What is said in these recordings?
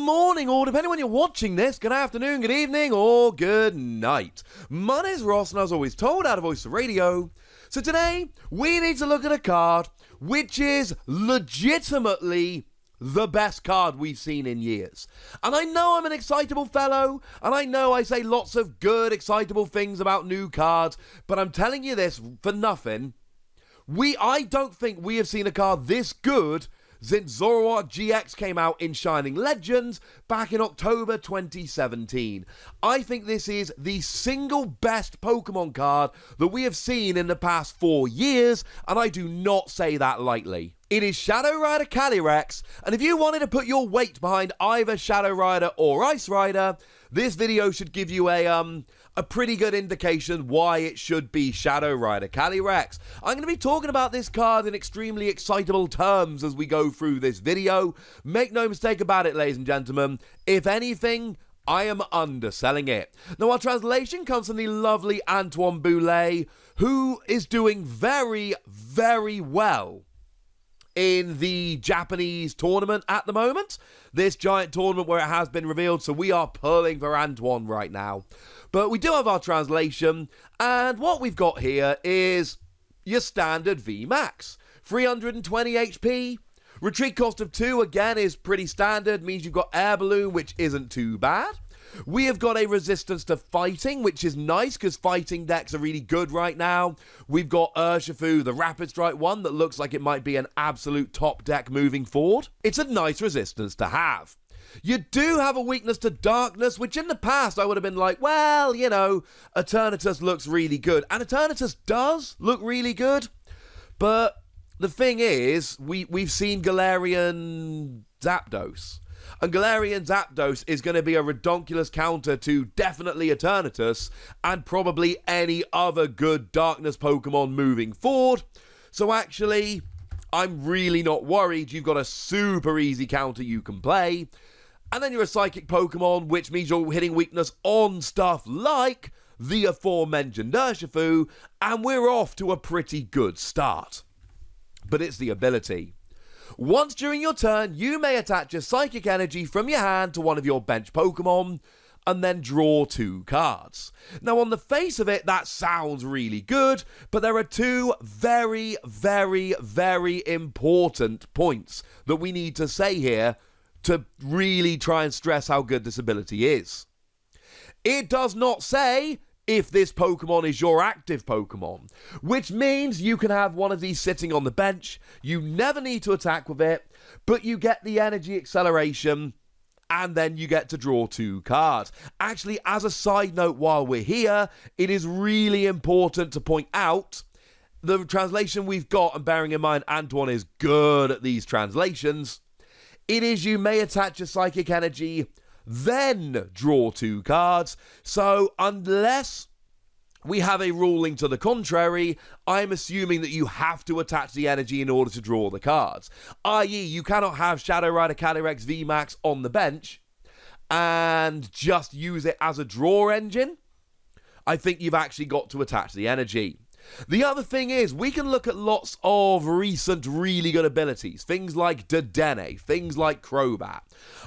morning, or depending when you're watching this, good afternoon, good evening, or good night. My name's Ross, and I was always told how to voice the radio. So today, we need to look at a card which is legitimately the best card we've seen in years. And I know I'm an excitable fellow, and I know I say lots of good, excitable things about new cards, but I'm telling you this for nothing. I don't think we have seen a card this good since Zoroark GX came out in Shining Legends back in October 2017. I think this is the single best Pokemon card that we have seen in the past 4 years, and I do not say that lightly. It is Shadow Rider Calyrex, and if you wanted to put your weight behind either Shadow Rider or Ice Rider, this video should give you a pretty good indication why it should be Shadow Rider Calyrex. I'm going to be talking about this card in extremely excitable terms as we go through this video. Make no mistake about it, ladies and gentlemen. If anything, I am underselling it. Now, our translation comes from the lovely Antoine Boulet, who is doing very, very well in the Japanese tournament at the moment. This giant tournament where it has been revealed, so we are pulling for Antoine right now. But we do have our translation, and what we've got here is your standard VMAX. 320 HP. Retreat cost of 2, again, is pretty standard. Means you've got Air Balloon, which isn't too bad. We have got a resistance to fighting, which is nice because fighting decks are really good right now. We've got Urshifu, the Rapid Strike one, that looks like it might be an absolute top deck moving forward. It's a nice resistance to have. You do have a weakness to darkness, which in the past I would have been like, well, you know, Eternatus looks really good. And Eternatus does look really good. But the thing is, we've seen Galarian Zapdos. And Galarian Zapdos is going to be a redonkulous counter to definitely Eternatus and probably any other good darkness Pokemon moving forward. So actually, I'm really not worried. You've got a super easy counter you can play. And then you're a Psychic Pokemon, which means you're hitting weakness on stuff like the aforementioned Urshifu, and we're off to a pretty good start. But it's the ability. Once during your turn, you may attach your Psychic Energy from your hand to one of your bench Pokemon, and then draw 2 cards. Now, on the face of it, that sounds really good, but there are 2 very, very, very important points that we need to say here to really try and stress how good this ability is. It does not say if this Pokemon is your active Pokemon, which means you can have one of these sitting on the bench, you never need to attack with it, but you get the energy acceleration, and then you get to draw 2 cards. Actually, as a side note while we're here, it is really important to point out the translation we've got, and bearing in mind Antoine is good at these translations, it is you may attach your Psychic Energy, then draw 2 cards. So unless we have a ruling to the contrary, I'm assuming that you have to attach the energy in order to draw the cards. I.e., you cannot have Shadow Rider Calyrex VMAX on the bench and just use it as a draw engine. I think you've actually got to attach the energy. The other thing is, we can look at lots of recent really good abilities, things like Dedenne, things like Crobat,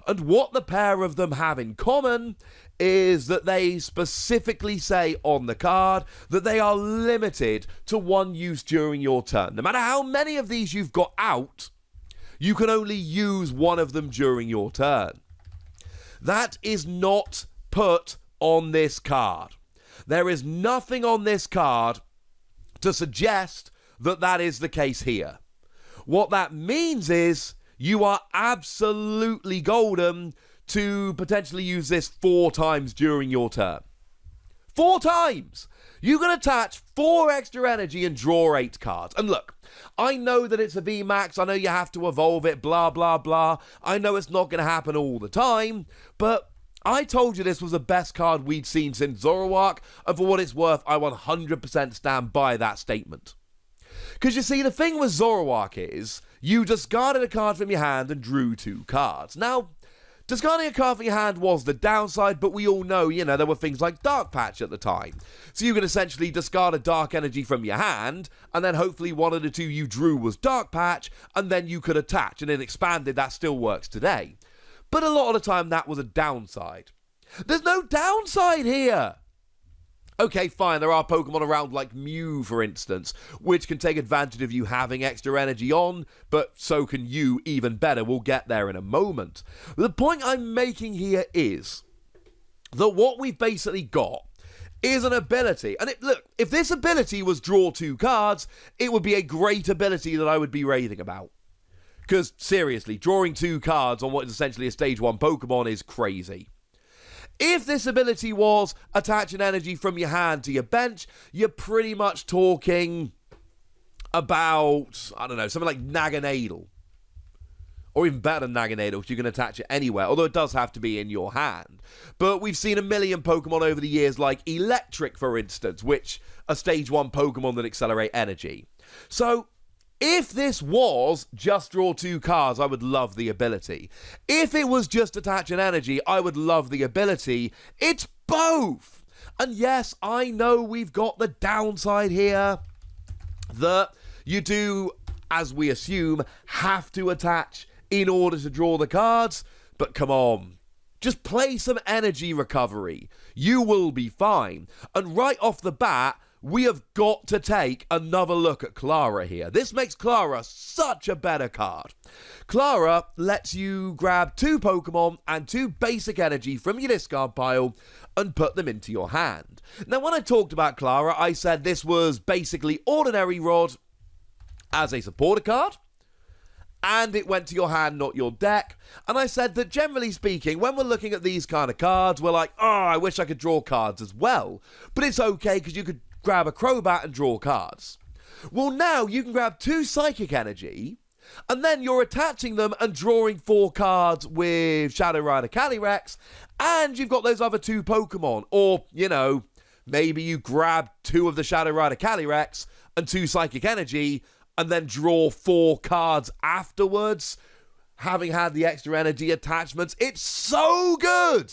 and what the pair of them have in common is that they specifically say on the card that they are limited to 1 use during your turn. No matter how many of these you've got out, you can only use 1 of them during your turn. That is not put on this card. There is nothing on this card to suggest that that is the case here. What that means is you are absolutely golden to potentially use this 4 times during your turn. 4 times! You can attach 4 extra energy and draw 8 cards. And look, I know that it's a VMAX, I know you have to evolve it, blah, blah, blah. I know it's not going to happen all the time, but I told you this was the best card we'd seen since Zoroark, and for what it's worth, I 100% stand by that statement. Because you see, the thing with Zoroark is, you discarded a card from your hand and drew 2 cards. Now, discarding a card from your hand was the downside, but we all know, you know, there were things like Dark Patch at the time. So you could essentially discard a Dark Energy from your hand, and then hopefully one of the 2 you drew was Dark Patch, and then you could attach, and it expanded. That still works today. but a lot of the time that was a downside. There's no downside here. Okay, fine, there are Pokemon around like Mew, for instance, which can take advantage of you having extra energy on, but so can you even better. We'll get there in a moment. The point I'm making here is that what we've basically got is an ability. And look, if this ability was draw 2 cards, it would be a great ability that I would be raving about. Because, seriously, drawing 2 cards on what is essentially a Stage 1 Pokemon is crazy. If this ability was attaching energy from your hand to your bench, you're pretty much talking about, I don't know, something like Naganadel. Or even better than Naganadel, because you can attach it anywhere, although it does have to be in your hand. But we've seen a million Pokemon over the years, like Electric, for instance, which are Stage 1 Pokemon that accelerate energy. So, if this was just draw 2 cards, I would love the ability. If it was just attach an energy, I would love the ability. It's both! And yes, I know we've got the downside here that you do, as we assume, have to attach in order to draw the cards. But come on, just play some energy recovery. You will be fine. And right off the bat, we have got to take another look at Clara here. This makes Clara such a better card. Clara lets you grab 2 Pokemon and 2 basic energy from your discard pile and put them into your hand. Now, when I talked about Clara, I said this was basically Ordinary Rod as a supporter card, and it went to your hand, not your deck. And I said that generally speaking, when we're looking at these kind of cards, we're like, oh, I wish I could draw cards as well. But it's okay, because you could grab a Crobat and draw cards. Well, now you can grab 2 Psychic Energy, and then you're attaching them and drawing 4 cards with Shadow Rider Calyrex, and you've got those other 2 Pokemon. Or, you know, maybe you grab 2 of the Shadow Rider Calyrex and 2 Psychic Energy, and then draw 4 cards afterwards, having had the extra energy attachments. It's so good!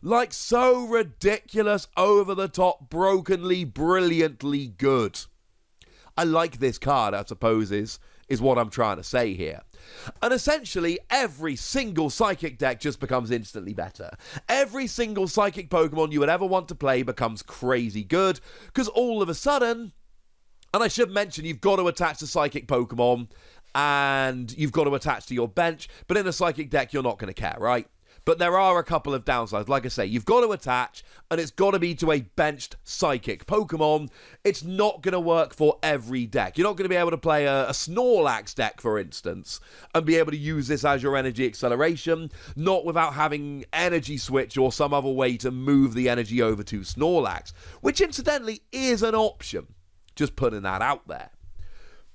Like, so ridiculous, over-the-top, brokenly, brilliantly good. I like this card, I suppose, is what I'm trying to say here. And essentially, every single Psychic deck just becomes instantly better. Every single Psychic Pokemon you would ever want to play becomes crazy good, because all of a sudden, and I should mention, you've got to attach the Psychic Pokemon, and you've got to attach to your bench, but in a Psychic deck, you're not going to care, right? But there are a couple of downsides. Like I say, you've got to attach, and it's got to be to a benched Psychic Pokemon. It's not going to work for every deck. You're not going to be able to play a Snorlax deck, for instance, and be able to use this as your energy acceleration, not without having Energy Switch or some other way to move the energy over to Snorlax, which incidentally is an option. Just putting that out there.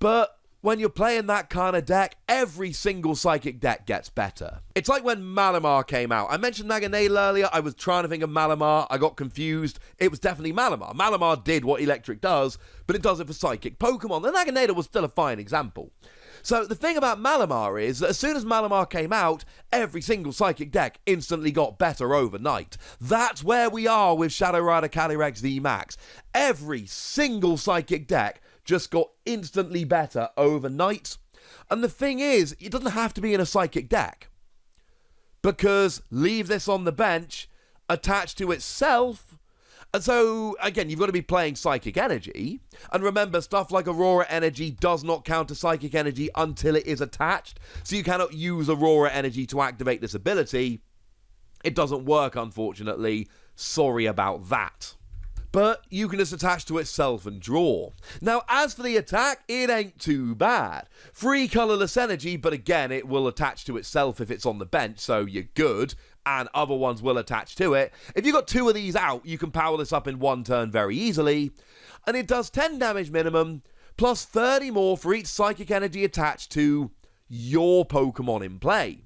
But when you're playing that kind of deck, every single Psychic deck gets better. It's like when Malamar came out. I mentioned Naganadel earlier. I was trying to think of Malamar. I got confused. It was definitely Malamar. Malamar did what Electric does, but it does it for Psychic Pokemon. And Naganadel was still a fine example. So the thing about Malamar is that as soon as Malamar came out, every single Psychic deck instantly got better overnight. That's where we are with Shadow Rider Calyrex VMAX. Every single Psychic deck just got instantly better overnight. And the thing is, it doesn't have to be in a Psychic deck, because leave this on the bench, attached to itself. And so, again, you've got to be playing Psychic Energy. And remember, stuff like Aurora Energy does not count as Psychic Energy until it is attached. So you cannot use Aurora Energy to activate this ability. It doesn't work, unfortunately. Sorry about that. But you can just attach to itself and draw. Now, as for the attack, it ain't too bad. 3 colourless energy, but again, it will attach to itself if it's on the bench, so you're good, and other ones will attach to it. If you've got 2 of these out, you can power this up in 1 turn very easily, and it does 10 damage minimum, plus 30 more for each Psychic Energy attached to your Pokemon in play.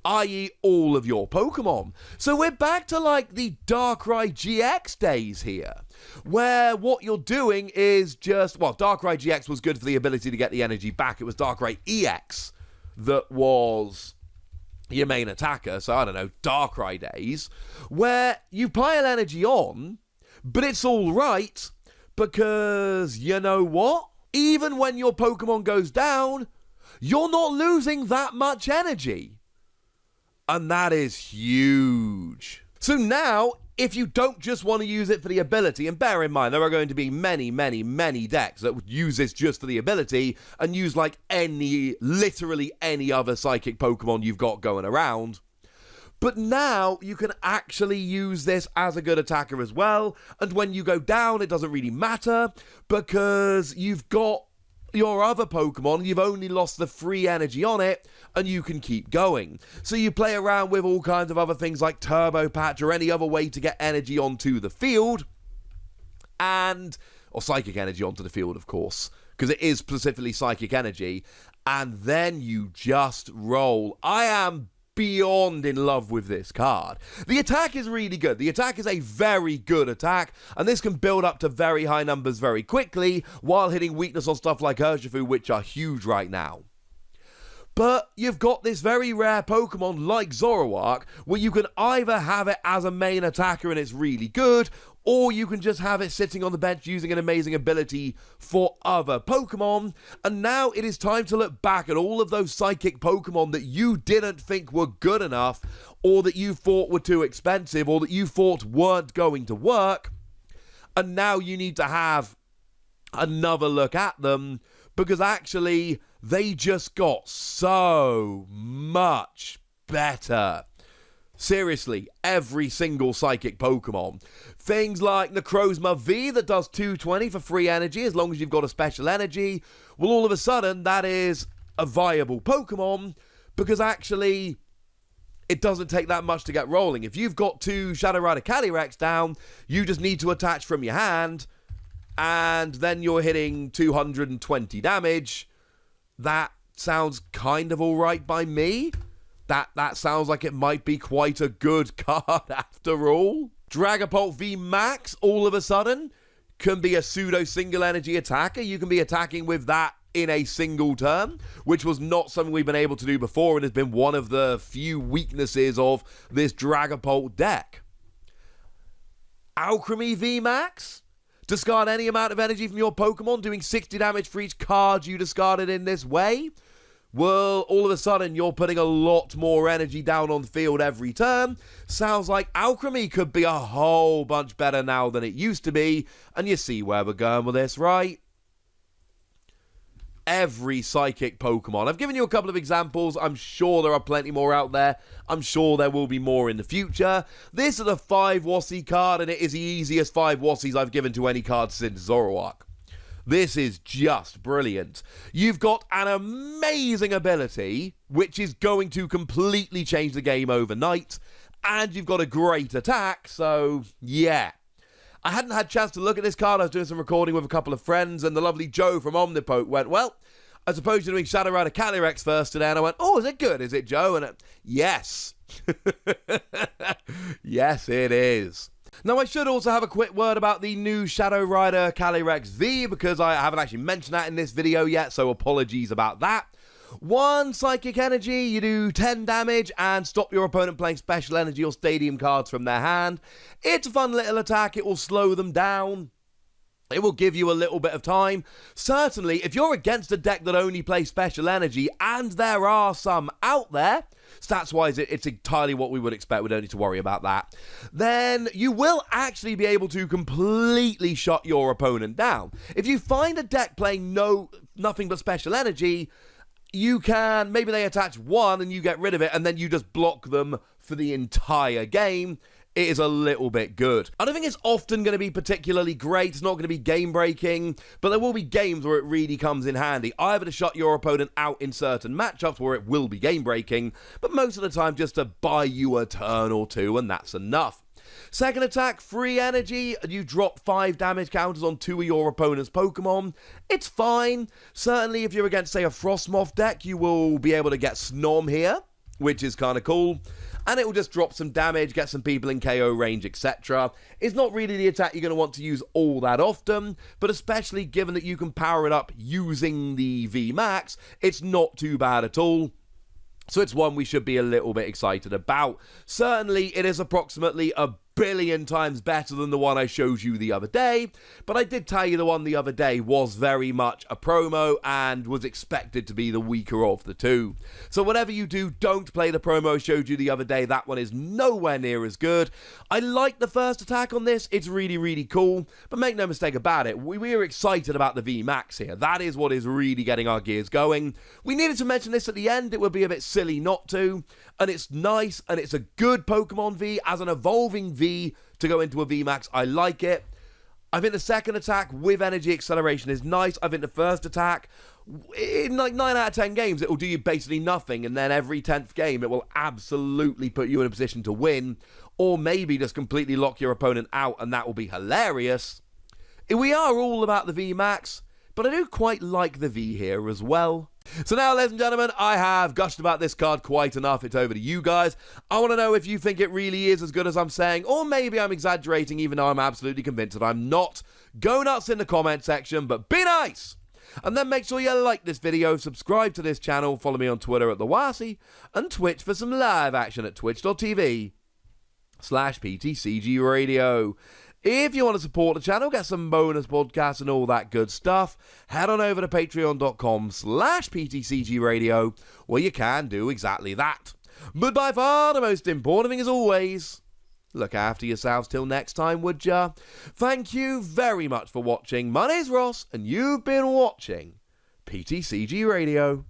I.e. all of your Pokemon. So we're back to like the Darkrai GX days here, where what you're doing is just, well, Darkrai GX was good for the ability to get the energy back. It was Darkrai EX that was your main attacker. So I don't know, Darkrai days, where you pile energy on, but it's all right, because you know what? Even when your Pokemon goes down, you're not losing that much energy. And that is huge. So now, if you don't just want to use it for the ability, and bear in mind, there are going to be many, many, many decks that would use this just for the ability and use like literally any other psychic Pokemon you've got going around. But now you can actually use this as a good attacker as well. And when you go down, it doesn't really matter because you've got your other Pokemon, you've only lost the free energy on it, and you can keep going. So you play around with all kinds of other things like Turbo Patch or any other way to get energy onto the field, or psychic energy onto the field, of course, because it is specifically psychic energy, and then you just roll. I am beyond in love with this card. The attack is really good. The attack is a very good attack, and this can build up to very high numbers very quickly while hitting weakness on stuff like Urshifu, which are huge right now. But you've got this very rare Pokemon like Zoroark, where you can either have it as a main attacker and it's really good, or you can just have it sitting on the bench using an amazing ability for other Pokemon. And now it is time to look back at all of those psychic Pokemon that you didn't think were good enough, or that you thought were too expensive, or that you thought weren't going to work. And now you need to have another look at them, because actually they just got so much better. Seriously, every single psychic Pokemon. Things like Necrozma V that does 220 for free energy as long as you've got a special energy. Well, all of a sudden, that is a viable Pokemon because actually it doesn't take that much to get rolling. If you've got 2 Shadow Rider Calyrex down, you just need to attach from your hand, and then you're hitting 220 damage. That sounds kind of alright by me. That sounds like it might be quite a good card after all. Dragapult VMAX, all of a sudden, can be a pseudo single energy attacker. You can be attacking with that in a single turn, which was not something we've been able to do before and has been one of the few weaknesses of this Dragapult deck. Alchemy VMAX? Discard any amount of energy from your Pokemon, doing 60 damage for each card you discarded in this way. Well, all of a sudden, you're putting a lot more energy down on the field every turn. Sounds like Alchemy could be a whole bunch better now than it used to be. And you see where we're going with this, right? Every psychic Pokemon. I've given you a couple of examples. I'm sure there are plenty more out there. I'm sure there will be more in the future. This is a 5 Wossie card, and it is the easiest 5 Wossies I've given to any card since Zoroark. This is just brilliant. You've got an amazing ability, which is going to completely change the game overnight, and you've got a great attack, so yeah. I hadn't had a chance to look at this card. I was doing some recording with a couple of friends, and the lovely Joe from Omnipoke went, well, I suppose you're doing Shadow Rider Calyrex first today, and I went, oh, is it good? Is it, Joe? And yes. Yes, it is. Now, I should also have a quick word about the new Shadow Rider Calyrex V, because I haven't actually mentioned that in this video yet, so apologies about that. 1 Psychic Energy, you do 10 damage and stop your opponent playing Special Energy or Stadium cards from their hand. It's a fun little attack, it will slow them down. It will give you a little bit of time. Certainly, if you're against a deck that only plays Special Energy, and there are some out there, stats-wise, it's entirely what we would expect. We don't need to worry about that. Then you will actually be able to completely shut your opponent down. If you find a deck playing nothing but Special Energy, you can, maybe they attach 1 and you get rid of it, and then you just block them for the entire game. It is a little bit good. I don't think it's often going to be particularly great. It's not going to be game-breaking, but there will be games where it really comes in handy. Either to shut your opponent out in certain matchups where it will be game-breaking, but most of the time just to buy you a turn or 2, and that's enough. Second attack, free energy, and you drop 5 damage counters on 2 of your opponent's Pokemon. It's fine. Certainly if you're against, say, a Frostmoth deck, you will be able to get Snom here, which is kind of cool. And it will just drop some damage, get some people in KO range, etc. It's not really the attack you're going to want to use all that often, but especially given that you can power it up using the VMAX, it's not too bad at all. So it's one we should be a little bit excited about. Certainly, it is approximately a billion times better than the one I showed you the other day, but I did tell you the one the other day was very much a promo and was expected to be the weaker of the two. So whatever you do, don't play the promo I showed you the other day. That one is nowhere near as good. I like the first attack on this. It's really, really cool, but make no mistake about it, we are excited about the VMAX here. That is what is really getting our gears going. We needed to mention this at the end. It would be a bit silly not to, and it's nice, and it's a good Pokemon V as an evolving V to go into a VMAX. I like it. I think the second attack with energy acceleration is nice. I think the first attack, in like 9 out of 10 games, it will do you basically nothing, and then every 10th game, it will absolutely put you in a position to win, or maybe just completely lock your opponent out, and that will be hilarious. We are all about the VMAX, but I do quite like the V here as well. So now, ladies and gentlemen, I have gushed about this card quite enough. It's over to you guys. I want to know if you think it really is as good as I'm saying, or maybe I'm exaggerating even though I'm absolutely convinced that I'm not. Go nuts in the comment section, but be nice! And then make sure you like this video, subscribe to this channel, follow me on Twitter at TheWasi, and Twitch for some live action at twitch.tv/PTCG If you want to support the channel, get some bonus podcasts and all that good stuff, head on over to patreon.com/PTCG where you can do exactly that. But by far the most important thing is always, look after yourselves till next time, would ya? Thank you very much for watching. My name's Ross, and you've been watching PTCG Radio.